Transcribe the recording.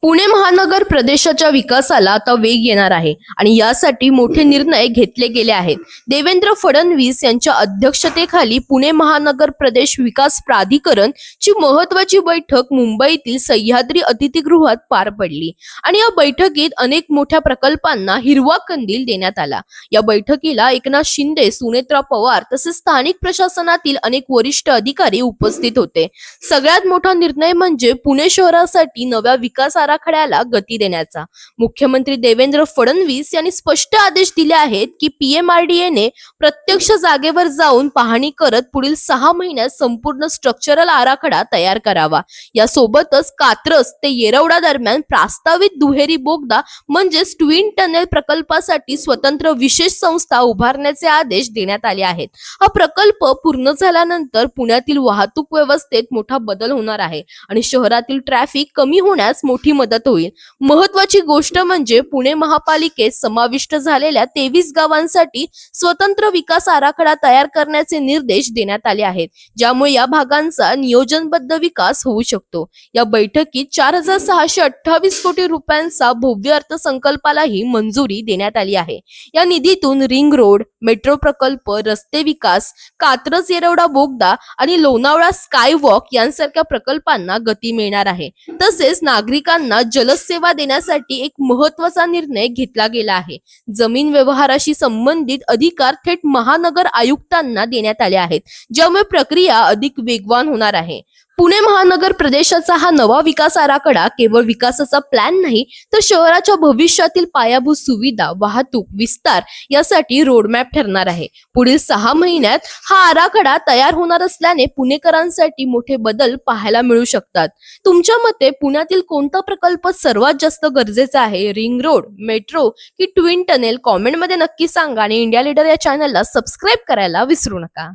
पुणे महानगर प्रदेशाच्या विकासाला आता वेग येणार आहे आणि यासाठी मोठे निर्णय घेतले गेले आहेत। देवेंद्र फडणवीस यांच्या अध्यक्षतेखाली पुणे महानगर प्रदेश विकास प्राधिकरण ची महत्त्वाची बैठक मुंबईतील सह्याद्री अतिथीगृहात पार पडली आणि या बैठकीत अनेक मोठ्या प्रकल्पांना हिरवा कंदील देण्यात आला। या बैठकीला एकनाथ शिंदे, सुनेत्रा पवार तसेच स्थानिक प्रशासनातील अनेक वरिष्ठ अधिकारी उपस्थित होते। सगळ्यात मोठा निर्णय म्हणजे पुणे शहरासाठी नव्या विकास आराखड्याला गती देण्याचा। मुख्यमंत्री देवेंद्र फडणवीस यांनी स्पष्ट आदेश दिले आहेत की PMRDA ने प्रत्यक्ष जागेवर जाऊन पाहणी करत पुढील 6 महिन्यात संपूर्ण स्ट्रक्चरल आराखडा तयार करावा। यासोबतच कात्रज ते येरवडा दरम्यान प्रस्तावित दुहेरी बोगदा म्हणजेच ट्विन टनेल प्रकल्पासाठी स्वतंत्र विशेष संस्था उभारण्याचे आदेश देण्यात आले आहेत। हा प्रकल्प पूर्ण झाल्यानंतर पुण्यातील वाहतूक व्यवस्थेत मोठा बदल होणार आहे आणि शहरातील ट्रॅफिक कमी होण्यास मोठी मदत होईल। महत्त्वाची गोष्ट म्हणजे पुणे महापालिकेत समाविष्ट झालेल्या 23 गावांसाठी स्वतंत्र विकास आराखडा तयार करण्याचे निर्देश देण्यात आले आहेत, ज्यामुळे या भागांचा नियोजनबद्ध विकास होऊ शकतो। या बैठकीत 4628 कोटी रुपयांचा भव्य अर्थसंकल्पालाही मंजुरी देण्यात आली आहे। या निधीतून रिंग रोड, मेट्रो प्रकल्प, रस्ते विकास, कात्रज येरवडा बोगदा आणि लोणावळा स्काय वॉक यांसारख्या प्रकल्पांना गती मिळणार आहे। तसेच नागरिकांना जलसेवा देण्यासाठी एक महत्त्वाचा निर्णय घेतला गेला आहे। जमीन व्यवहाराशी संबंधित अधिकार थेट महानगर आयुक्तांना देण्यात आले आहेत, ज्यामुळे प्रक्रिया अधिक वेगवान होणार आहे। पुणे महानगर प्रदेशाचा हा नवा विकास आराखडा केवळ विकासाचा प्लॅन नाही, तर शहराच्या भविष्यातील पायाभूत सुविधा, वाहतूक, विस्तार यासाठी रोडमॅप ठरणार आहे। पुढील 6 महिन्यात हा आराखडा तयार होणार असल्याने पुणेकरांसाठी मोठे बदल पाहायला मिळू शकतात। तुमच्या मते पुण्यातील कोणता प्रकल्प सर्वात जास्त गरजेचा आहे? रिंग रोड, मेट्रो की ट्विन टनेल? कॉमेंटमध्ये नक्की सांगा आणि इंडिया लीडर या चॅनलला सबस्क्राईब करायला विसरू नका।